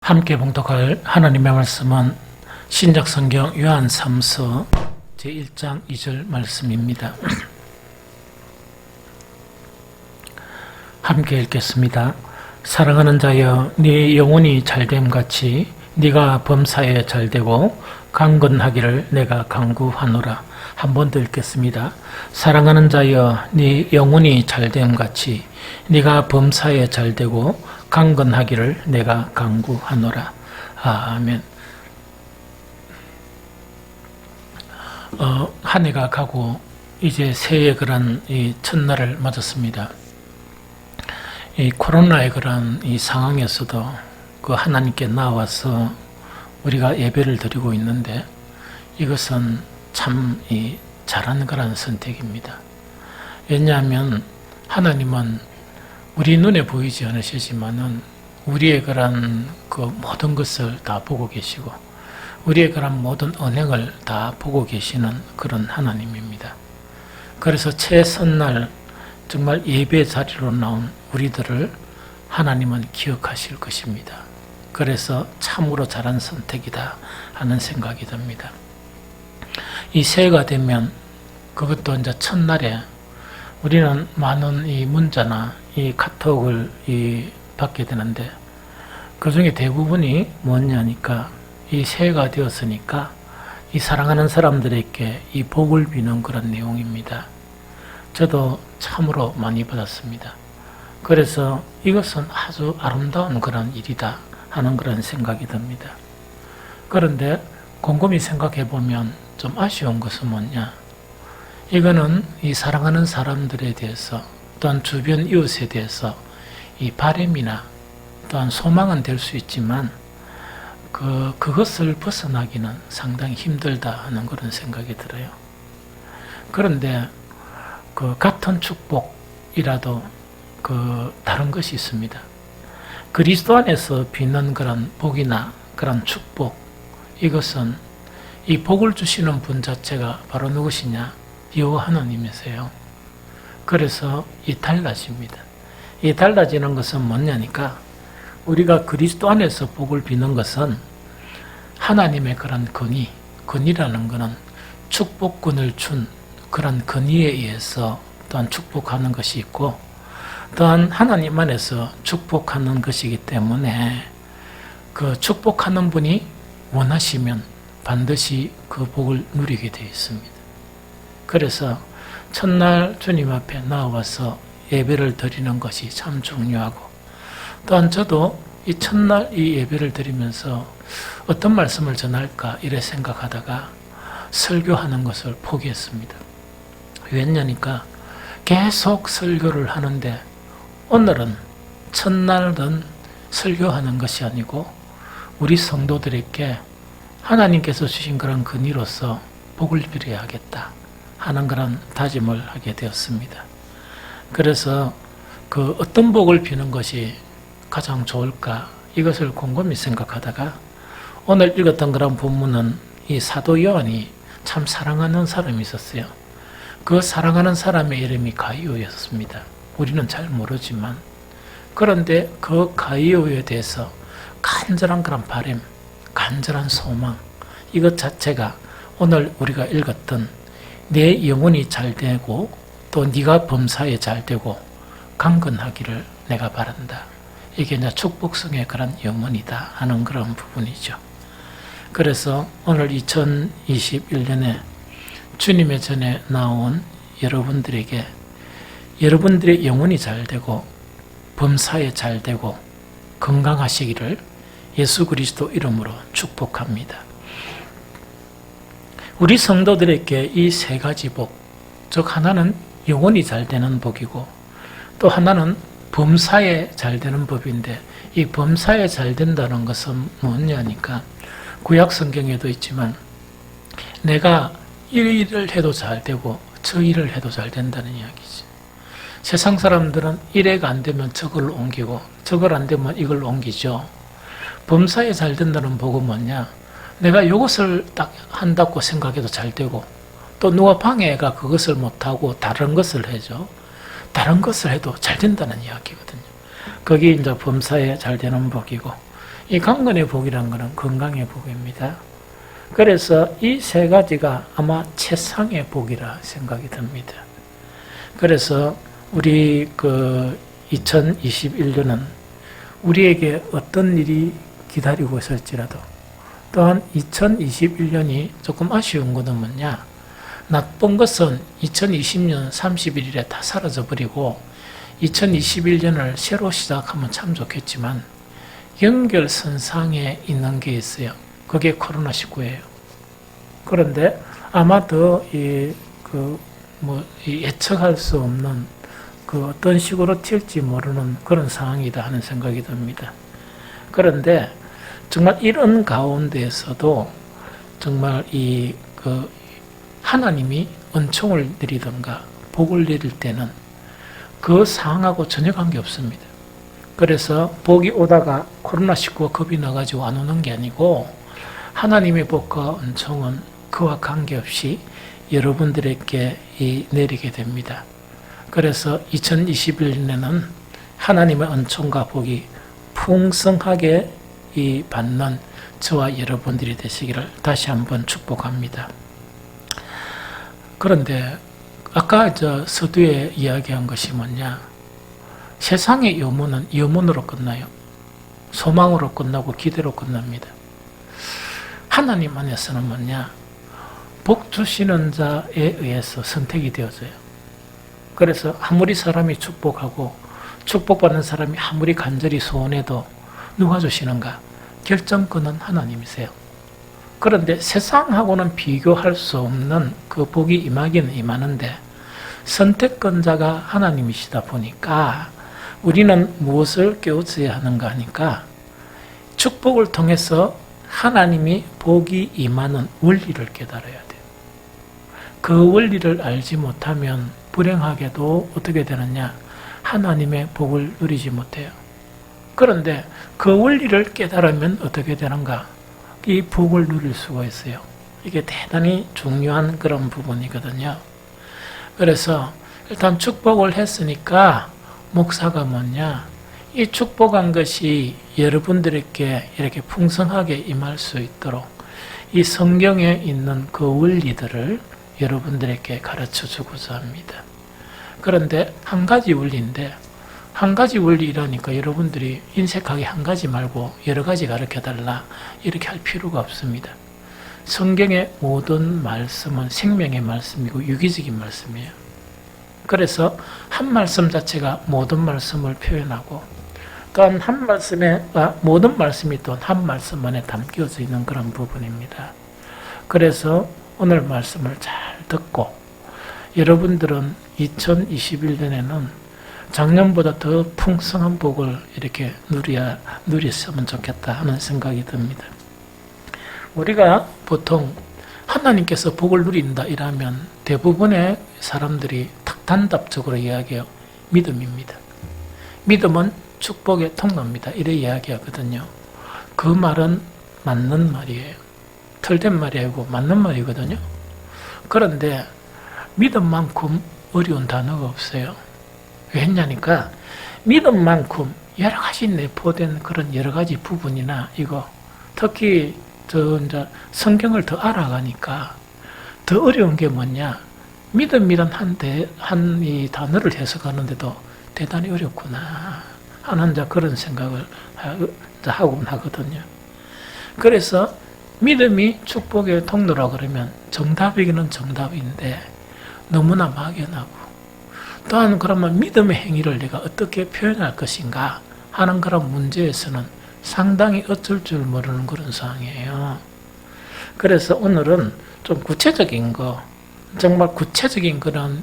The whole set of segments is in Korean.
함께 봉독할 하나님의 말씀은 신약성경 요한 3서 제1장 2절 말씀입니다. 함께 읽겠습니다. 사랑하는 자여, 네 영혼이 잘됨같이 네가 범사에 잘되고 강건하기를 내가 간구하노라. 한 번 더 읽겠습니다. 사랑하는 자여, 네 영혼이 잘됨같이 네가 범사에 잘되고 강건하기를 내가 간구하노라. 아멘. 한 해가 가고 이제 새해의 그런 이 첫날을 맞았습니다. 이 코로나의 그런 이 상황에서도 그 하나님께 나와서 우리가 예배를 드리고 있는데 이것은 참 잘한 거라는 선택입니다. 왜냐하면 하나님은 우리 눈에 보이지 않으시지만은 우리의 그런 그 모든 것을 다 보고 계시고 우리의 그런 모든 언행을 다 보고 계시는 그런 하나님입니다. 그래서 최선날 정말 예배 자리로 나온 우리들을 하나님은 기억하실 것입니다. 그래서 참으로 잘한 선택이다 하는 생각이 듭니다. 이 새해가 되면 그것도 이제 첫날에 우리는 많은 이 문자나 이 카톡을 받게 되는데 그 중에 대부분이 뭐냐니까 이 새해가 되었으니까 이 사랑하는 사람들에게 이 복을 비는 그런 내용입니다. 저도 참으로 많이 받았습니다. 그래서 이것은 아주 아름다운 그런 일이다 하는 그런 생각이 듭니다. 그런데 곰곰이 생각해 보면 좀 아쉬운 것은 뭐냐? 이거는 이 사랑하는 사람들에 대해서 또한 주변 이웃에 대해서 이 바람이나 또한 소망은 될 수 있지만 그것을 벗어나기는 상당히 힘들다 하는 그런 생각이 들어요. 그런데 그 같은 축복이라도 다른 것이 있습니다. 그리스도 안에서 비는 그런 복이나 그런 축복, 이것은 이 복을 주시는 분 자체가 바로 누구시냐? 여호와 하나님이세요. 그래서 달라집니다. 이 달라지는 것은 뭐냐니까 우리가 그리스도 안에서 복을 비는 것은 하나님의 그런 건의라는 것은 축복권을 준 그런 건의에 의해서 또한 축복하는 것이 있고 또한 하나님 안에서 축복하는 것이기 때문에 그 축복하는 분이 원하시면 반드시 그 복을 누리게 되어 있습니다. 그래서 첫날 주님 앞에 나와서 예배를 드리는 것이 참 중요하고 또한 저도 이 첫날 이 예배를 드리면서 어떤 말씀을 전할까 이래 생각하다가 설교하는 것을 포기했습니다. 왜냐니까 계속 설교를 하는데 오늘은 첫날은 설교하는 것이 아니고 우리 성도들에게 하나님께서 주신 그런 근의로서 복을 빌어야겠다 하는 그런 다짐을 하게 되었습니다. 그래서 그 어떤 복을 비는 것이 가장 좋을까 이것을 곰곰이 생각하다가 오늘 읽었던 그런 본문은 이 사도 요한이 참 사랑하는 사람이 있었어요. 그 사랑하는 사람의 이름이 가이오였습니다. 우리는 잘 모르지만 그런데 그 가이오에 대해서 간절한 그런 바람, 간절한 소망, 이것 자체가 오늘 우리가 읽었던 내 영혼이 잘되고 또 네가 범사에 잘되고 강건하기를 내가 바란다. 이게 이제 축복성의 그런 영혼이다 하는 그런 부분이죠. 그래서 오늘 2021년에 주님의 전에 나온 여러분들에게 여러분들의 영혼이 잘되고 범사에 잘되고 건강하시기를 예수 그리스도 이름으로 축복합니다. 우리 성도들에게 이 세 가지 복, 즉 하나는 영혼이 잘되는 복이고 또 하나는 범사에 잘되는 법인데 이 범사에 잘된다는 것은 뭐냐니까 구약 성경에도 있지만 내가 이 일을 해도 잘되고 저 일을 해도 잘된다는 이야기지. 세상 사람들은 이래가 안 되면 저걸 옮기고 저걸 안 되면 이걸 옮기죠. 범사에 잘된다는 복은 뭐냐? 내가 이것을 딱 한다고 생각해도 잘되고 또 누가 방해가 그것을 못하고 다른 것을 해줘. 다른 것을 해도 잘 된다는 이야기거든요. 거기 이제 범사에 잘 되는 복이고 이 강건의 복이라는 것은 건강의 복입니다. 그래서 이 세 가지가 아마 최상의 복이라 생각이 듭니다. 그래서 우리 2021년은 우리에게 어떤 일이 기다리고 있을지라도, 또한 2021년이 조금 아쉬운 것은 뭐냐, 나쁜 것은 2020년 31일에 다 사라져버리고 2021년을 새로 시작하면 참 좋겠지만 연결선상에 있는 게 있어요. 그게 코로나19예요. 그런데 아마 더 예측할 수 없는 어떤 식으로 튈지 모르는 그런 상황이다 하는 생각이 듭니다. 그런데 정말 이런 가운데에서도 정말 하나님이 은총을 내리든가 복을 내릴 때는 그 상황하고 전혀 관계없습니다. 그래서 복이 오다가 코로나19가 겁이 나가지고 안 오는 게 아니고 하나님의 복과 은총은 그와 관계없이 여러분들에게 내리게 됩니다. 그래서 2021년에는 하나님의 은총과 복이 풍성하게 받는 저와 여러분들이 되시기를 다시 한번 축복합니다. 그런데 아까 서두에 이야기한 것이 뭐냐, 세상의 염원은 염원으로 끝나요. 소망으로 끝나고 기대로 끝납니다. 하나님 안에서는 뭐냐, 복 주시는 자에 의해서 선택이 되어져요. 그래서 아무리 사람이 축복하고 축복받는 사람이 아무리 간절히 소원해도 누가 주시는가? 결정권은 하나님이세요. 그런데 세상하고는 비교할 수 없는 그 복이 임하기는 임하는데 선택권자가 하나님이시다 보니까 우리는 무엇을 깨우쳐야 하는가 하니까 축복을 통해서 하나님이 복이 임하는 원리를 깨달아야 돼요. 그 원리를 알지 못하면 불행하게도 어떻게 되느냐, 하나님의 복을 누리지 못해요. 그런데 그 원리를 깨달으면 어떻게 되는가? 이 복을 누릴 수가 있어요. 이게 대단히 중요한 그런 부분이거든요. 그래서 일단 축복을 했으니까 목사가 뭐냐, 이 축복한 것이 여러분들에게 이렇게 풍성하게 임할 수 있도록 이 성경에 있는 그 원리들을 여러분들에게 가르쳐 주고자 합니다. 그런데 한 가지 원리인데, 한 가지 원리라니까 여러분들이 인색하게 한 가지 말고 여러 가지 가르쳐달라 이렇게 할 필요가 없습니다. 성경의 모든 말씀은 생명의 말씀이고 유기적인 말씀이에요. 그래서 한 말씀 자체가 모든 말씀을 표현하고, 또한 한 말씀에 모든 말씀이 또 한 말씀 안에 담겨져 있는 그런 부분입니다. 그래서 오늘 말씀을 잘 듣고 여러분들은 2021년에는 작년보다 더 풍성한 복을 이렇게 누렸으면 좋겠다 하는 생각이 듭니다. 우리가 보통 하나님께서 복을 누린다 이러면 대부분의 사람들이 단답적으로 이야기해요. 믿음입니다. 믿음은 축복의 통로입니다. 이래 이야기하거든요. 그 말은 맞는 말이에요. 틀된 말이 아니고 맞는 말이거든요. 그런데 믿음만큼 어려운 단어가 없어요. 왜냐니까 믿음만큼 여러 가지 내포된 그런 여러 가지 부분이나 이거 특히 이제 성경을 더 알아가니까 더 어려운 게 뭐냐, 믿음이란 한 이 단어를 해석하는데도 대단히 어렵구나 하는 그런 생각을 하곤 하거든요. 그래서 믿음이 축복의 통로라 그러면 정답이기는 정답인데 너무나 막연하고, 또한 그러면 믿음의 행위를 내가 어떻게 표현할 것인가 하는 그런 문제에서는 상당히 어쩔 줄 모르는 그런 상황이에요. 그래서 오늘은 좀 구체적인 거, 정말 구체적인 그런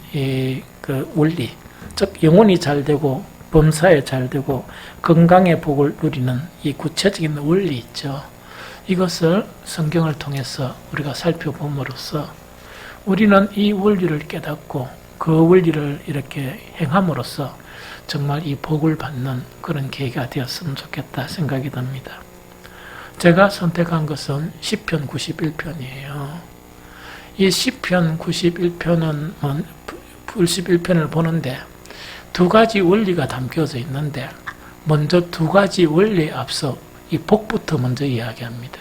그 원리, 즉 영혼이 잘 되고 범사에 잘 되고 건강의 복을 누리는 이 구체적인 원리 있죠. 이것을 성경을 통해서 우리가 살펴봄으로써 우리는 이 원리를 깨닫고 그 원리를 이렇게 행함으로써 정말 이 복을 받는 그런 계기가 되었으면 좋겠다 생각이 듭니다. 제가 선택한 것은 시편 91편이에요. 이 시편 91편을 보는데 두 가지 원리가 담겨져 있는데, 먼저 두 가지 원리에 앞서 이 복부터 먼저 이야기합니다.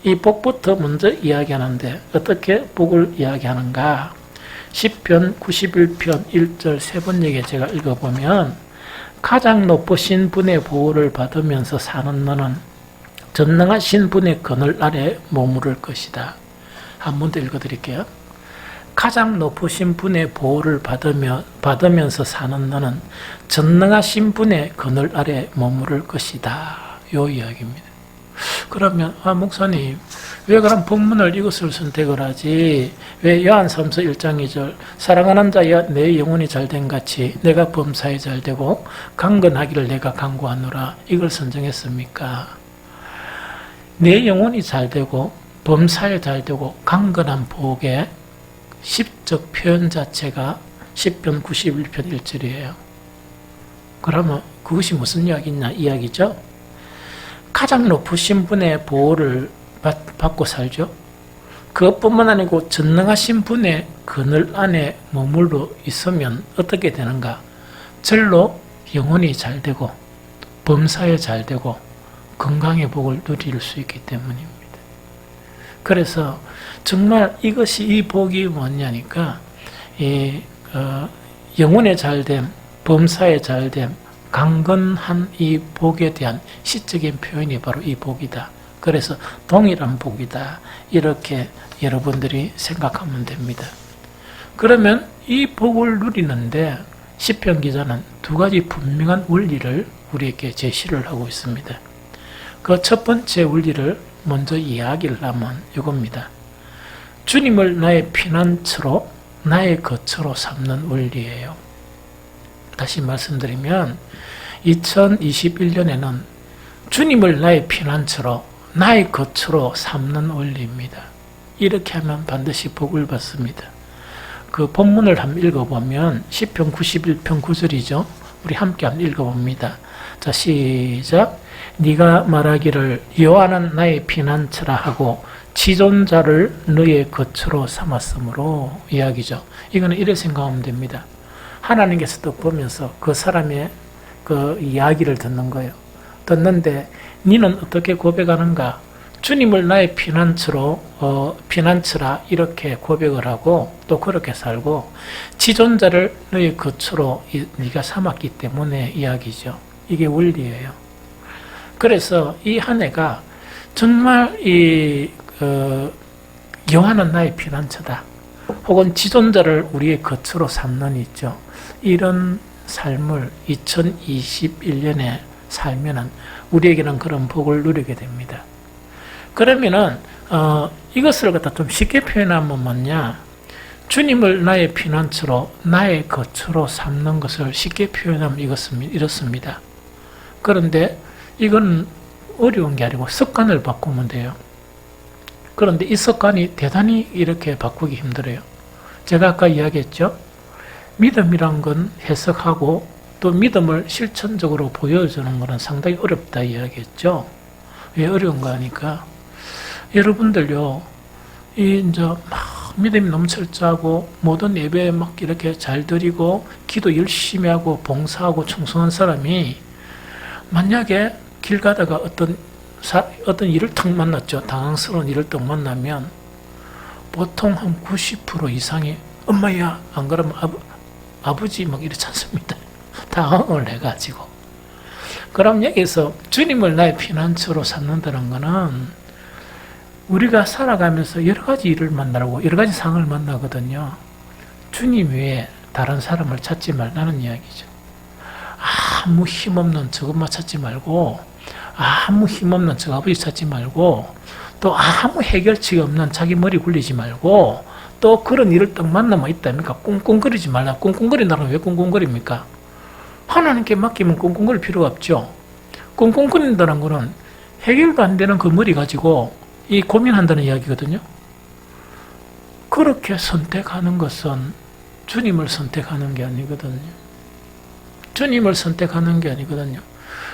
이 복부터 먼저 이야기하는데 어떻게 복을 이야기하는가? 시편 91편 1절 세 번역에 제가 읽어보면 가장 높으신 분의 보호를 받으면서 사는 너는 전능하신 분의 그늘 아래 머무를 것이다. 한 번 더 읽어드릴게요. 가장 높으신 분의 보호를 받으면서 사는 너는 전능하신 분의 그늘 아래 머무를 것이다. 요 이야기입니다. 그러면 목사님 왜 그럼 본문을 이것을 선택을 하지? 왜 요한삼서 1장 2절 사랑하는 자여 내 영혼이 잘된 같이 내가 범사에 잘되고 강건하기를 내가 간구하노라 이걸 선정했습니까? 내 영혼이 잘되고 범사에 잘되고 강건한 복의 시적 표현 자체가 시편 91편 1절이에요. 그러면 그것이 무슨 이야기죠? 가장 높으신 분의 보호를 받고 살죠. 그것뿐만 아니고 전능하신 분의 그늘 안에 머물러 있으면 어떻게 되는가? 절로 영혼이 잘되고 범사에 잘되고 건강의 복을 누릴 수 있기 때문입니다. 그래서 정말 이것이 이 복이 뭐냐니까 영혼의 잘됨, 범사의 잘됨, 강건한 이 복에 대한 시적인 표현이 바로 이 복이다. 그래서 동일한 복이다. 이렇게 여러분들이 생각하면 됩니다. 그러면 이 복을 누리는데 시편 기자는 두 가지 분명한 원리를 우리에게 제시를 하고 있습니다. 그 첫 번째 원리를 먼저 이야기를 하면 이겁니다. 주님을 나의 피난처로 나의 거처로 삼는 원리예요. 다시 말씀드리면 2021년에는 주님을 나의 피난처로 나의 거처로 삼는 원리입니다. 이렇게 하면 반드시 복을 받습니다. 그 본문을 한번 읽어보면 시편 91편 9절이죠. 우리 함께 한번 읽어봅니다. 자, 시작. 네가 말하기를 여호와는 나의 피난처라 하고 지존자를 너의 거처로 삼았으므로 이야기죠. 이거는 이렇게 생각하면 됩니다. 하나님께서 또 보면서 그 사람의 그 이야기를 듣는 거예요. 듣는데 너는 어떻게 고백하는가? 주님을 나의 피난처라 이렇게 고백을 하고 또 그렇게 살고 지존자를 너의 거처로 네가 삼았기 때문에 이야기죠. 이게 원리예요. 그래서 이 한 해가 정말 여호와는 나의 피난처다. 혹은 지존자를 우리의 거처로 삼는 있죠. 이런 삶을 2021년에 살면은 우리에게는 그런 복을 누리게 됩니다. 그러면은 이것을 갖다 좀 쉽게 표현하면 뭐냐? 주님을 나의 피난처로 나의 거처로 삼는 것을 쉽게 표현하면 이렇습니다. 그런데 이건 어려운 게 아니고 습관을 바꾸면 돼요. 그런데 이 습관이 대단히 이렇게 바꾸기 힘들어요. 제가 아까 이야기했죠. 믿음이란 건 해석하고 또 믿음을 실천적으로 보여주는 것은 상당히 어렵다 이야기했죠. 왜 어려운가 하니까 여러분들요, 이제 막 믿음이 너무 철저하고 모든 예배에 막 이렇게 잘 드리고 기도 열심히 하고 봉사하고 충성한 사람이 만약에 길 가다가 어떤 일을 탁 만났죠. 당황스러운 일을 딱 만나면 보통 한 90% 이상이 엄마야 안 그러면 아버지 막 이렇지 않습니다. 당황을 해가지고. 그럼 여기서 주님을 나의 피난처로 삼는다는 것은 우리가 살아가면서 여러 가지 일을 만나고 여러 가지 상을 만나거든요. 주님 외에 다른 사람을 찾지 말라는 이야기죠. 아무 힘없는 저것만 찾지 말고 아무 힘없는 저 아버지 찾지 말고 또 아무 해결책이 없는 자기 머리 굴리지 말고 또 그런 일을 딱 만나면 있답니까? 꿍꿍거리지 말라. 꿍꿍거린다면 왜 꿍꿍거립니까? 하나님께 맡기면 꿍꿍거릴 필요가 없죠. 꿍꿍거린다는 거는 해결도 안 되는 그 머리 가지고 이 고민한다는 이야기거든요. 그렇게 선택하는 것은 주님을 선택하는 게 아니거든요. 주님을 선택하는 게 아니거든요.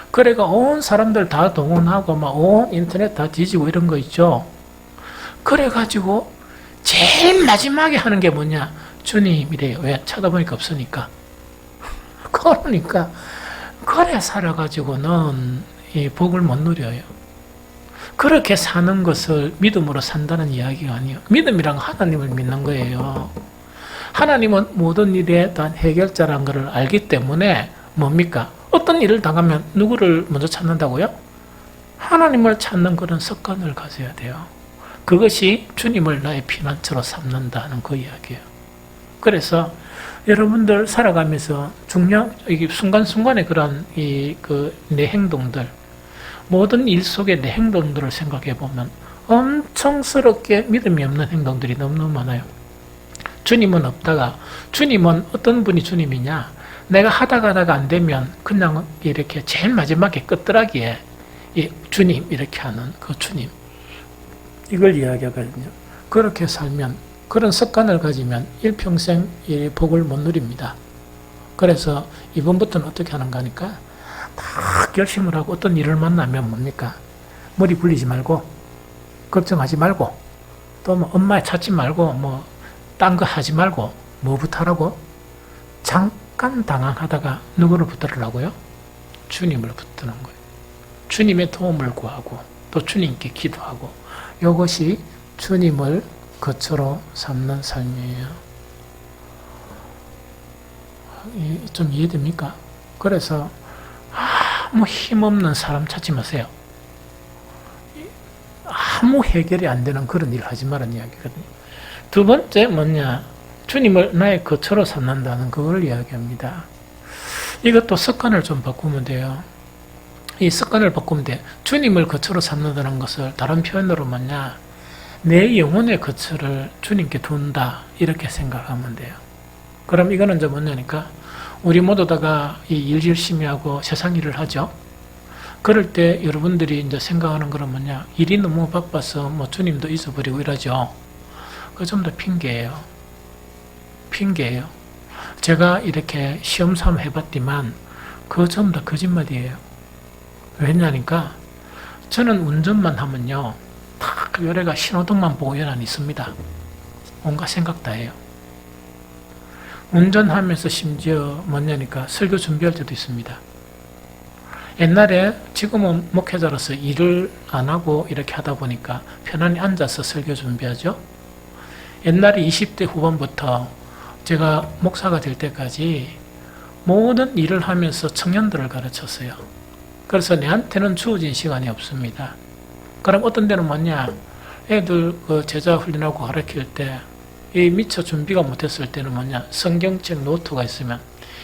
그래가 온 사람들 다 동원하고 막 온 인터넷 다 뒤지고 이런 거 있죠. 그래가지고 제일 마지막에 하는 게 뭐냐? 주님이래요. 왜? 찾아보니까 없으니까. 그러니까 그래 살아가지고는 이 복을 못 누려요. 그렇게 사는 것을 믿음으로 산다는 이야기가 아니에요. 믿음이란 하나님을 믿는 거예요. 하나님은 모든 일에 대한 해결자라는 것을 알기 때문에 뭡니까? 어떤 일을 당하면 누구를 먼저 찾는다고요? 하나님을 찾는 그런 습관을 가져야 돼요. 그것이 주님을 나의 피난처로 삼는다는 그 이야기예요. 그래서 여러분들 살아가면서 이게 순간순간의 그런 내 행동들, 모든 일 속의 내 행동들을 생각해 보면 엄청스럽게 믿음이 없는 행동들이 너무너무 많아요. 주님은 없다가, 주님은 어떤 분이 주님이냐? 내가 하다가 안 되면 그냥 이렇게 제일 마지막에 끝드라기에 주님 이렇게 하는 그 주님, 이걸 이야기하거든요. 그렇게 살면, 그런 습관을 가지면 일평생 이 복을 못 누립니다. 그래서 이번부터는 어떻게 하는가 하니까 막 결심을 하고 어떤 일을 만나면 뭡니까? 머리 굴리지 말고, 걱정하지 말고, 또 뭐 엄마 찾지 말고, 딴 거 하지 말고, 뭐부터 하라고? 잠깐 당황하다가 누구를 붙들으라고요? 주님을 붙드는 거예요. 주님의 도움을 구하고, 또 주님께 기도하고, 이것이 주님을 거처로 삼는 삶이에요. 좀 이해됩니까? 그래서 아무 힘없는 사람 찾지 마세요. 아무 해결이 안 되는 그런 일 하지 말라는 이야기거든요. 두 번째 뭐냐? 주님을 나의 거처로 삼는다는 그걸 이야기합니다. 이것도 습관을 좀 바꾸면 돼요. 이 습관을 바꾸면 돼. 주님을 거처로 삼는다는 것을 다른 표현으로 뭐냐? 내 영혼의 거처를 주님께 둔다, 이렇게 생각하면 돼요. 그럼 이거는 좀 뭐냐니까, 우리 모두 다가 이 일 열심히 하고 세상 일을 하죠. 그럴 때 여러분들이 이제 생각하는 건 뭐냐? 일이 너무 바빠서 주님도 잊어버리고 이러죠. 그거 전부 다 핑계예요. 핑계예요. 제가 이렇게 시험삼아 해봤지만 그거 전부 다 거짓말이에요. 왜냐니까 저는 운전만 하면요, 딱 요래가 신호등만 보고 연한이 있습니다. 온갖 생각 다 해요. 운전하면서 심지어 뭐냐니까 설교 준비할 때도 있습니다. 옛날에, 지금은 목회자로서 일을 안 하고 이렇게 하다 보니까 편안히 앉아서 설교 준비하죠. 옛날에 20대 후반부터 제가 목사가 될 때까지 모든 일을 하면서 청년들을 가르쳤어요. 그래서 내한테는 주어진 시간이 없습니다. 그럼 어떤 데는 뭐냐, 애들 제자 훈련하고 가르칠 때 이 미처 준비가 못했을 때는 뭐냐, 성경책 노트가 있으면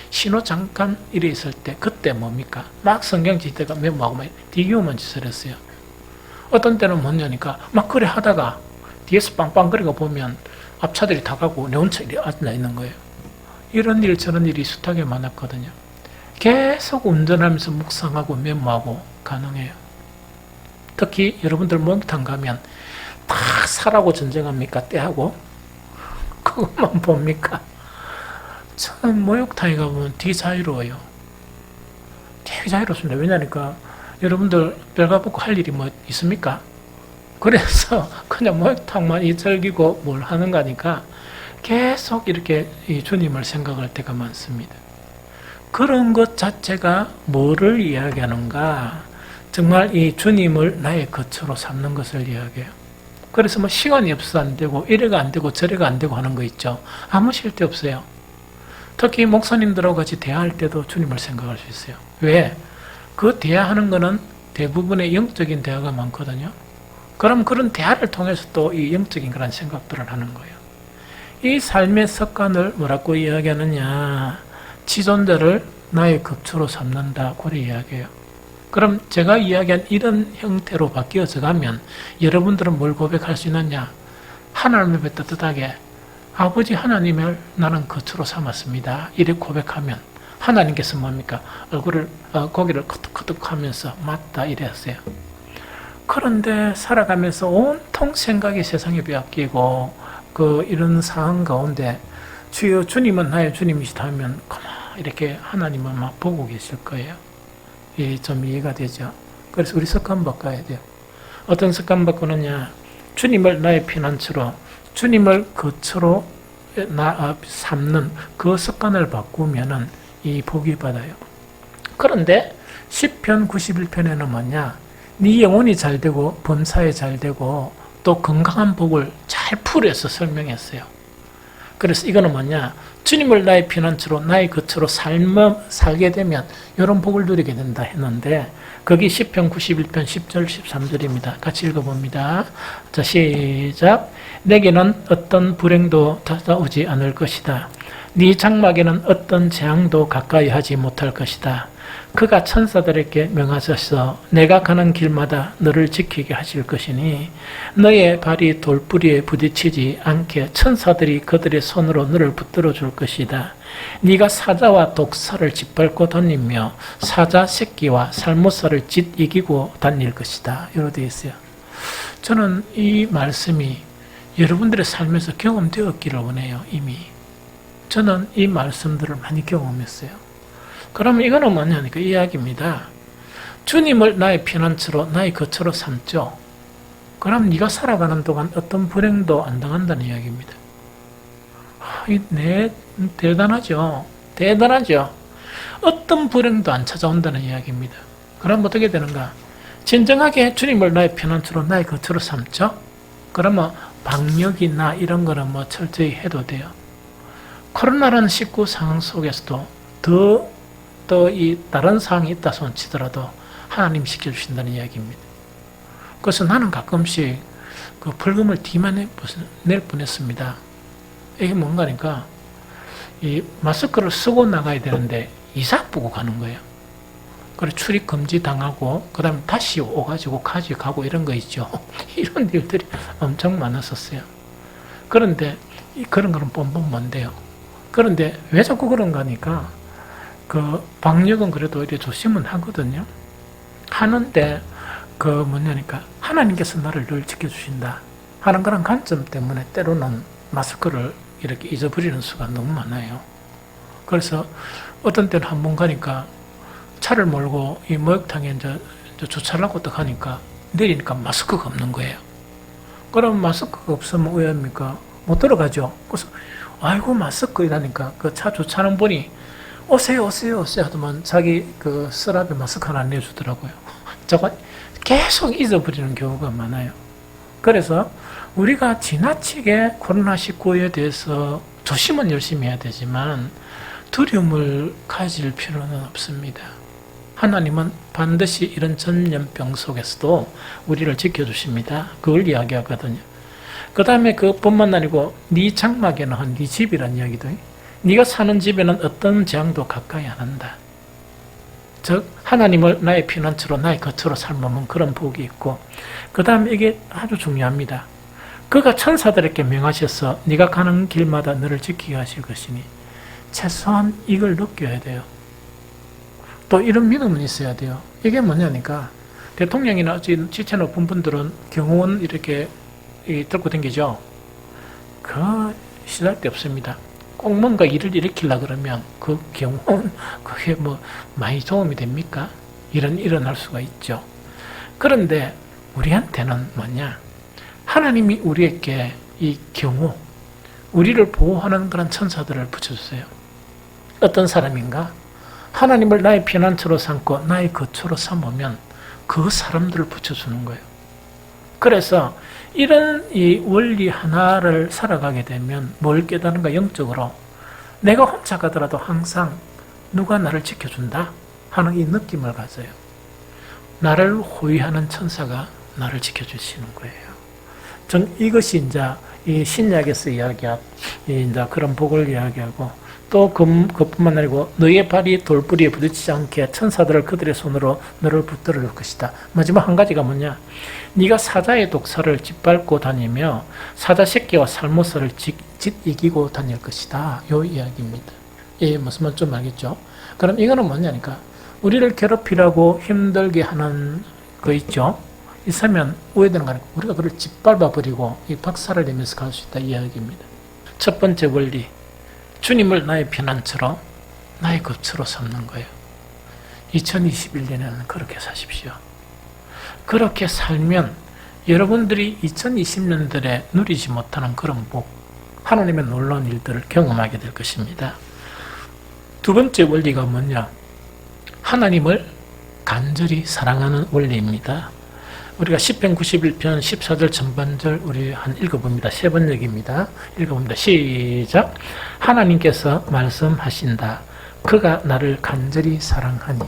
신호 잠깐 이래 있을 때 그때 뭡니까? 막 성경책 때가 메모하고 막 디기우만 짓을 했어요. 어떤 때는 뭐냐니까 막 그래 하다가 뒤에서 빵빵거리고 보면 앞차들이 다 가고 내 혼자 이렇게 앉아 있는 거예요. 이런 일 저런 일이 숱하게 많았거든요. 계속 운전하면서 묵상하고 메모하고 가능해요. 특히 여러분들 목욕탕 가면 다 사라고 전쟁합니까? 때하고? 그것만 봅니까? 저는 목욕탕에 가보면 되게 자유로워요. 되게 자유롭습니다. 왜냐니까 여러분들 별가벗고 할 일이 뭐 있습니까? 그래서 그냥 목욕탕만 즐기고 뭘 하는 거니까 계속 이렇게 주님을 생각할 때가 많습니다. 그런 것 자체가 뭐를 이야기하는가? 정말 이 주님을 나의 거처로 삼는 것을 이야기해요. 그래서 시간이 없어서 안 되고 이래가 안 되고 저래가 안 되고 하는 거 있죠. 아무 실데 없어요. 특히 목사님들하고 같이 대화할 때도 주님을 생각할 수 있어요. 왜? 그 대화하는 거는 대부분의 영적인 대화가 많거든요. 그럼 그런 대화를 통해서 또 이 영적인 그런 생각들을 하는 거예요. 이 삶의 습관을 뭐라고 이야기하느냐? 지존자를 나의 거처로 삼는다, 그래 이야기해요. 그럼 제가 이야기한 이런 형태로 바뀌어서 가면 여러분들은 뭘 고백할 수 있느냐? 하나님 앞에 떳떳하게 아버지 하나님을 나는 거처로 삼았습니다, 이렇게 고백하면 하나님께서 뭡니까? 얼굴을 고개를 커덕커덕하면서 맞다 이랬어요. 그런데 살아가면서 온통 생각이 세상에 빼앗기고 이런 상황 가운데 주여 주님은 나의 주님이시다 하면 가만 이렇게 하나님은 막 보고 계실 거예요. 좀 이해가 되죠. 그래서 우리 습관 바꿔야 돼요. 어떤 습관 바꾸느냐? 주님을 나의 피난처로, 주님을 거처로 삼는 그 습관을 바꾸면은 이 복이 받아요. 그런데 시편 91편에는 뭐냐? 네 영혼이 잘 되고 범사에 잘 되고 또 건강한 복을 잘 풀어서 설명했어요. 그래서 이거는 뭐냐? 주님을 나의 피난처로 나의 거처로 살게 되면 이런 복을 누리게 된다 했는데 거기 시편 91편 10절 13절입니다. 같이 읽어봅니다. 자, 시작. 내게는 어떤 불행도 찾아오지 않을 것이다. 네 장막에는 어떤 재앙도 가까이 하지 못할 것이다. 그가 천사들에게 명하셔서 내가 가는 길마다 너를 지키게 하실 것이니 너의 발이 돌뿌리에 부딪히지 않게 천사들이 그들의 손으로 너를 붙들어 줄 것이다. 네가 사자와 독사를 짓밟고 다니며 사자 새끼와 살못살을 짓 이기고 다닐 것이다. 이렇게 되어 있어요. 저는 이 말씀이 여러분들의 삶에서 경험되었기를 원해요. 이미 저는 이 말씀들을 많이 경험했어요. 그러면 이거는 뭐냐니까 이야기입니다. 주님을 나의 피난처로 나의 거처로 삼죠. 그럼 네가 살아가는 동안 어떤 불행도 안 당한다는 이야기입니다. 대단하죠. 대단하죠. 어떤 불행도 안 찾아온다는 이야기입니다. 그럼 어떻게 되는가? 진정하게 주님을 나의 피난처로 나의 거처로 삼죠. 그러면 방역이나 이런 거는 뭐 철저히 해도 돼요. 코로나라는 19 상황 속에서도 또 이 다른 상황이 있다 손 치더라도 하나님 시켜주신다는 이야기입니다. 그래서 나는 가끔씩 그 벌금을 뒤만 낼 뻔했습니다. 이게 뭔가니까 이 마스크를 쓰고 나가야 되는데 이삭 보고 가는 거예요. 그래서 출입 금지 당하고 그 다음에 다시 오가지고 가져가고 이런 거 있죠. 이런 일들이 엄청 많았었어요. 그런데 그런 거는 뻔뻔 뭔데요. 그런데 왜 자꾸 그런가 하니까 그 방역은 그래도 이렇게 조심은 하거든요. 하는데 그 뭐냐니까 하나님께서 나를 늘 지켜주신다 하는 그런 관점 때문에 때로는 마스크를 이렇게 잊어버리는 수가 너무 많아요. 그래서 어떤 때는 한 번 가니까 차를 몰고 이 목욕탕에 이제 주차를 하고 딱 하니까 내리니까 마스크가 없는 거예요. 그럼 마스크가 없으면 왜 합니까? 못 들어가죠. 그래서 아이고 마스크 이라니까 그 차 주차하는 분이 오세요 하더만 자기 그 서랍에 마스크 하나 내주더라고요. 저거 계속 잊어버리는 경우가 많아요. 그래서 우리가 지나치게 코로나19에 대해서 조심은 열심히 해야 되지만 두려움을 가질 필요는 없습니다. 하나님은 반드시 이런 전염병 속에서도 우리를 지켜주십니다. 그걸 이야기하거든요. 그 다음에 그뿐만 아니고 네 장막에는 네 집이란 이야기도 네가 사는 집에는 어떤 재앙도 가까이 안 한다. 즉 하나님을 나의 피난처로 나의 거처로 삼으면 그런 복이 있고 그 다음에 이게 아주 중요합니다. 그가 천사들에게 명하셔서 네가 가는 길마다 너를 지키게 하실 것이니 최소한 이걸 느껴야 돼요. 또 이런 믿음은 있어야 돼요. 이게 뭐냐니까 대통령이나 지체 높은 분들은 경호원 이렇게 들고 다니죠. 그 시달데 없습니다. 꼭 뭔가 일을 일으키려고 그러면 그 경우는 그게 뭐 많이 도움이 됩니까? 일어날 수가 있죠. 그런데 우리한테는 뭐냐? 하나님이 우리에게 이 경호, 우리를 보호하는 그런 천사들을 붙여주세요. 어떤 사람인가? 하나님을 나의 피난처로 삼고 나의 거처로 삼으면 그 사람들을 붙여주는 거예요. 그래서 이런 이 원리 하나를 살아가게 되면 뭘 깨닫는가? 영적으로 내가 혼자 가더라도 항상 누가 나를 지켜준다 하는 이 느낌을 가져요. 나를 호위하는 천사가 나를 지켜주시는 거예요. 이것이 이제 이 신약에서 이야기한 이제 그런 복을 이야기하고 또 그뿐만 아니고 너의 발이 돌뿌리에 부딪히지 않게 천사들을 그들의 손으로 너를 붙들어 줄 것이다. 마지막 한 가지가 뭐냐? 네가 사자의 독사를 짓밟고 다니며 사자 새끼와 살못살을 짓 이기고 다닐 것이다. 요 이야기입니다. 예, 무슨 말 좀 알겠죠? 그럼 이거는 뭐냐니까 우리를 괴롭히라고 힘들게 하는 거 있죠? 있으면 우회되는 거 아니고 우리가 그걸 짓밟아 버리고 이 박살을 내면서 갈 수 있다 이 이야기입니다. 첫 번째 원리, 주님을 나의 피난처로 나의 거처로 삼는 거예요. 2021년에는 그렇게 사십시오. 그렇게 살면 여러분들이 2020년들에 누리지 못하는 그런 복, 하나님의 놀라운 일들을 경험하게 될 것입니다. 두 번째 원리가 뭐냐? 하나님을 간절히 사랑하는 원리입니다. 우리가 시편 91편 14절 전반절 우리 한 읽어봅니다. 세 번역입니다. 읽어봅니다. 시작. 하나님께서 말씀하신다. 그가 나를 간절히 사랑하니.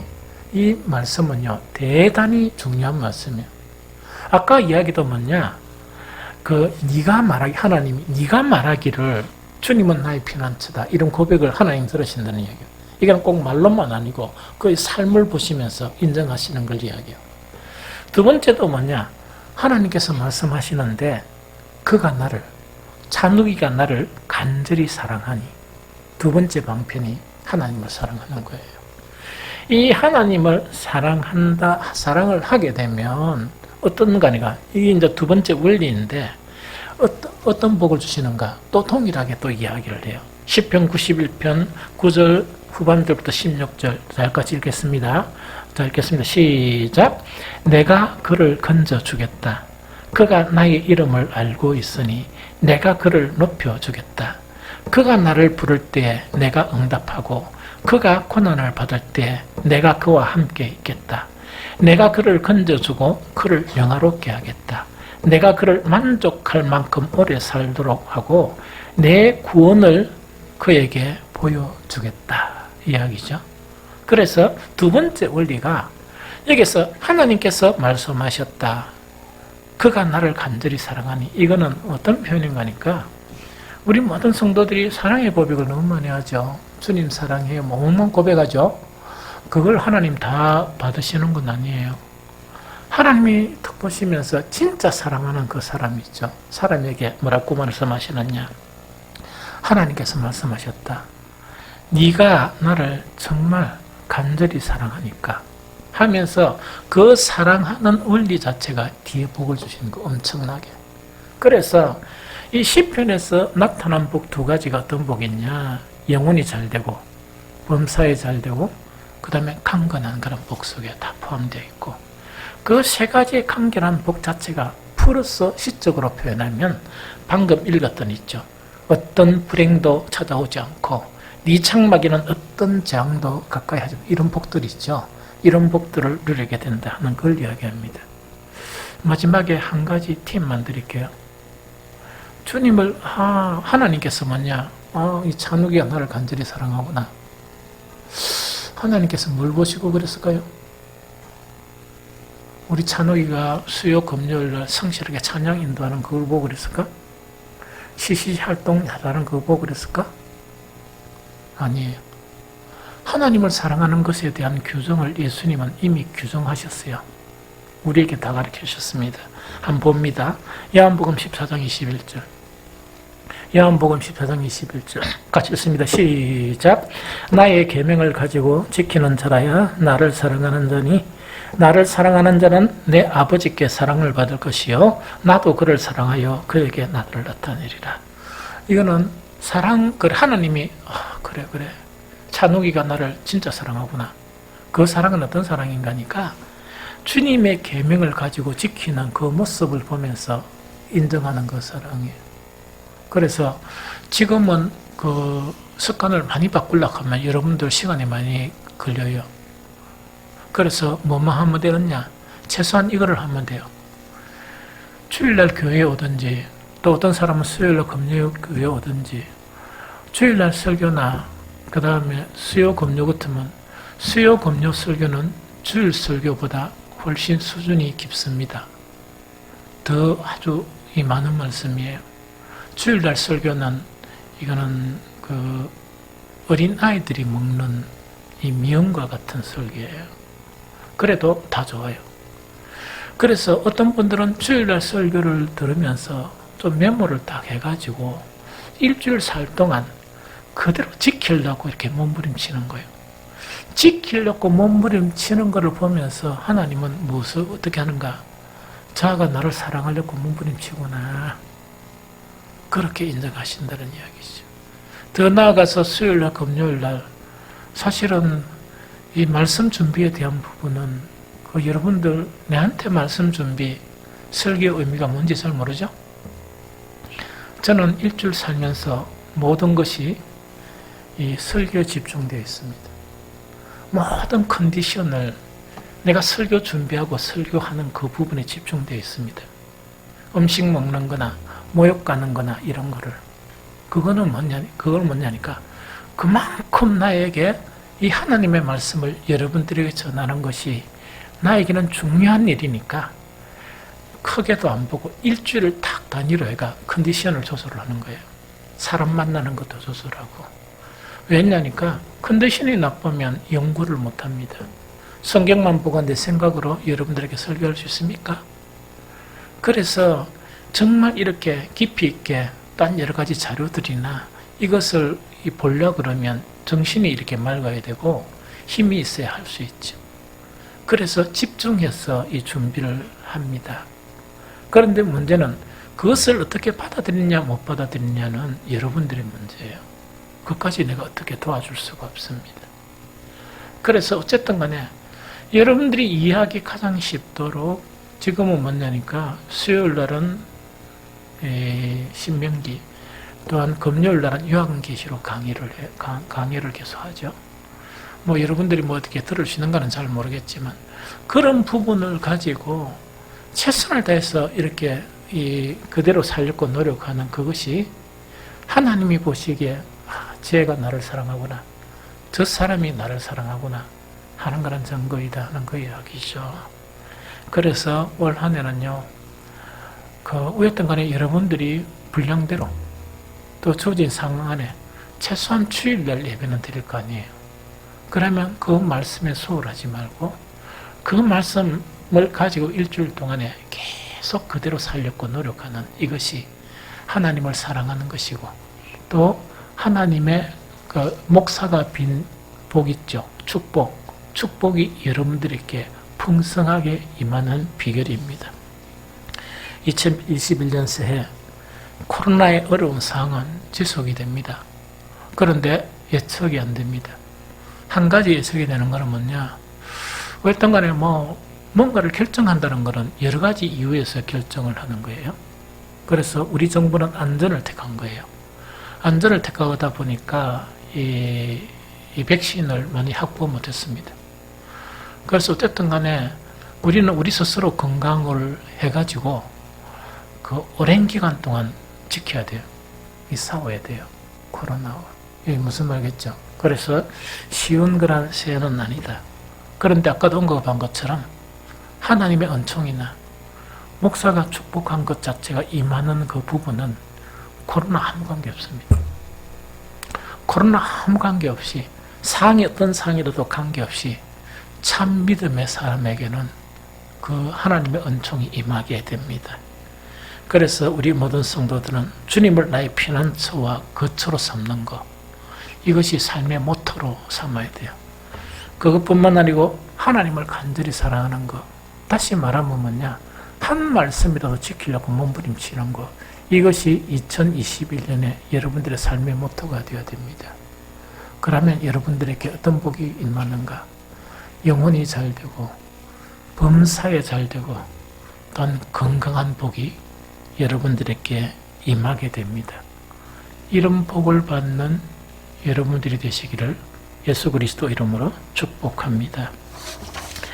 이 말씀은요, 대단히 중요한 말씀이에요. 아까 이야기도 뭐냐? 하나님이 네가 말하기를 주님은 나의 피난처다. 이런 고백을 하나님 들으신다는 이야기예요. 이건 꼭 말로만 아니고 그의 삶을 보시면서 인정하시는 걸 이야기해요. 두 번째도 뭐냐? 하나님께서 말씀하시는데 찬우기가 나를 간절히 사랑하니. 두 번째 방편이 하나님을 사랑하는 거예요. 이 하나님을 사랑을 하게 되면 어떤가니까 이게 이제 두 번째 원리인데 어떤 복을 주시는가 또 동일하게 또 이야기를 해요. 시편 91편 9절 후반절부터 16절 자, 같이 읽겠습니다. 자, 읽겠습니다. 시작. 내가 그를 건져주겠다. 그가 나의 이름을 알고 있으니 내가 그를 높여주겠다. 그가 나를 부를 때에 내가 응답하고 그가 고난을 받을 때에 내가 그와 함께 있겠다. 내가 그를 건져주고 그를 영화롭게 하겠다. 내가 그를 만족할 만큼 오래 살도록 하고 내 구원을 그에게 보여주겠다. 이야기죠. 그래서 두 번째 원리가 여기서 하나님께서 말씀하셨다. 그가 나를 간절히 사랑하니. 이거는 어떤 표현인가 하니까 우리 모든 성도들이 사랑의 고백을 너무 많이 하죠. 주님 사랑해요. 몸만 고백하죠. 그걸 하나님 다 받으시는 건 아니에요. 하나님이 딱 보시면서 진짜 사랑하는 그 사람이 있죠. 사람에게 뭐라고 말씀하시느냐. 하나님께서 말씀하셨다. 네가 나를 정말 간절히 사랑하니까 하면서 그 사랑하는 원리 자체가 뒤에 복을 주시는 거 엄청나게. 그래서 이 시편에서 나타난 복 두 가지가 어떤 복이냐. 영혼이 잘 되고 범사에 잘 되고 그 다음에 강건한 그런 복 속에 다 포함되어 있고 그 세 가지의 간결한 복 자체가 풀어서 시적으로 표현하면 방금 읽었던 있죠. 어떤 불행도 찾아오지 않고 네 창막에는 어떤 재앙도 가까이 하지 않고 이런 복들이 있죠. 이런 복들을 누리게 된다 하는 걸 이야기합니다. 마지막에 한 가지 팁만 드릴게요. 주님을 하나님께서 뭐냐? 이 찬우기가 나를 간절히 사랑하구나. 하나님께서 뭘 보시고 그랬을까요? 우리 찬우기가 수요 금요일날 성실하게 찬양 인도하는 그걸 보고 그랬을까? 시시 활동 잘하는 그걸 보고 그랬을까? 아니에요. 하나님을 사랑하는 것에 대한 규정을 예수님은 이미 규정하셨어요. 우리에게 다 가르쳐 주셨습니다. 한번 봅니다. 요한복음 14장 21절. 요한복음 14장 21절 같이 읽습니다. 시작. 나의 계명을 가지고 지키는 자라야 나를 사랑하는 자니 나를 사랑하는 자는 내 아버지께 사랑을 받을 것이요 나도 그를 사랑하여 그에게 나를 나타내리라. 이거는 하나님이 그래 찬우기가 나를 진짜 사랑하구나. 그 사랑은 어떤 사랑인가니까 주님의 계명을 가지고 지키는 그 모습을 보면서 인정하는 그 사랑이에요. 그래서 지금은 그 습관을 많이 바꾸려고 하면 여러분들 시간이 많이 걸려요. 그래서 뭐만 하면 되느냐? 최소한 이거를 하면 돼요. 주일날 교회에 오든지 또 어떤 사람은 수요일날 금요일 교회에 오든지 주일날 설교나 그 다음에 수요 금요 같으면 수요 금요 설교는 주일 설교보다 훨씬 수준이 깊습니다. 더 아주 이 많은 말씀이에요. 주일날 설교는 이거는 그 어린 아이들이 먹는 이 미음과 같은 설교예요. 그래도 다 좋아요. 그래서 어떤 분들은 주일날 설교를 들으면서 좀 메모를 딱 해가지고 일주일 살 동안 그대로 지키려고 이렇게 몸부림치는 거예요. 지키려고 몸부림치는 것을 보면서 하나님은 무엇을 어떻게 하는가? 자가 나를 사랑하려고 몸부림치구나. 그렇게 인정하신다는 이야기죠. 더 나아가서 수요일날 금요일날 사실은 이 말씀 준비에 대한 부분은 여러분들 내한테 말씀 준비 설교의 의미가 뭔지 잘 모르죠? 저는 일주일 살면서 모든 것이 이 설교에 집중되어 있습니다. 모든 컨디션을 내가 설교 준비하고 설교하는 그 부분에 집중되어 있습니다. 음식 먹는 거나 모욕 가는 거나 이런 거를. 그걸 뭐냐니까 그만큼 나에게 이 하나님의 말씀을 여러분들에게 전하는 것이 나에게는 중요한 일이니까 크게도 안 보고 일주일을 딱 단위로 해가 컨디션을 조절을 하는 거예요. 사람 만나는 것도 조절하고. 왜냐니까 컨디션이 나쁘면 연구를 못합니다. 성경만 보고 내 생각으로 여러분들에게 설교할 수 있습니까? 그래서 정말 이렇게 깊이 있게 딴 여러 가지 자료들이나 이것을 보려고 그러면 정신이 이렇게 맑아야 되고 힘이 있어야 할 수 있죠. 그래서 집중해서 이 준비를 합니다. 그런데 문제는 그것을 어떻게 받아들이냐 못 받아들이냐는 여러분들의 문제예요. 그것까지 내가 어떻게 도와줄 수가 없습니다. 그래서 어쨌든 간에 여러분들이 이해하기 가장 쉽도록 지금은 뭐냐니까 수요일 날은 신명기, 또한 금요일 날은 요한계시록 강의를 계속하죠. 뭐 여러분들이 뭐 어떻게 들을 수 있는가는 잘 모르겠지만 그런 부분을 가지고 최선을 다해서 이렇게 그대로 살려고 노력하는 그것이 하나님이 보시기에 쟤가 나를 사랑하구나, 저 사람이 나를 사랑하구나 하는 그런 증거이다 하는 그 이야기죠. 그래서 올 한 해는요, 어쨌든 간에 여러분들이 분량대로 또 주어진 상황 안에 최소한 주일날 예배는 드릴 거 아니에요. 그러면 그 말씀에 소홀하지 말고 그 말씀을 가지고 일주일 동안에 계속 그대로 살려고 노력하는 이것이 하나님을 사랑하는 것이고, 또 하나님의 그 목사가 빈 복 있죠. 축복이 여러분들에게 풍성하게 임하는 비결입니다. 2021년 새해 코로나의 어려운 상황은 지속이 됩니다. 그런데 예측이 안 됩니다. 한 가지 예측이 되는 것은 뭐냐? 어떤 간에 뭔가를 결정한다는 것은 여러 가지 이유에서 결정을 하는 거예요. 그래서 우리 정부는 안전을 택한 거예요. 안전을 택하다 보니까 이 백신을 많이 확보 못했습니다. 그래서 어쨌든 간에 우리는 우리 스스로 건강을 해가지고 그 오랜 기간 동안 지켜야 돼요. 싸워야 돼요. 코로나와. 이게 무슨 말겠죠? 그래서 쉬운 그런 새해는 아니다. 그런데 아까도 언급한 것처럼 하나님의 은총이나 목사가 축복한 것 자체가 임하는 그 부분은 코로나 아무 관계 없습니다. 코로나 아무 관계 없이 어떤 상이라도 관계없이 참 믿음의 사람에게는 그 하나님의 은총이 임하게 됩니다. 그래서 우리 모든 성도들은 주님을 나의 피난처와 거처로 삼는 것, 이것이 삶의 모토로 삼아야 돼요. 그것뿐만 아니고 하나님을 간절히 사랑하는 것, 다시 말하면 뭐냐, 한 말씀이라도 지키려고 몸부림치는 것, 이것이 2021년에 여러분들의 삶의 모토가 되어야 됩니다. 그러면 여러분들에게 어떤 복이 임하는가? 영혼이 잘 되고 범사에 잘 되고 또한 건강한 복이 여러분들에게 임하게 됩니다. 이런 복을 받는 여러분들이 되시기를 예수 그리스도 이름으로 축복합니다.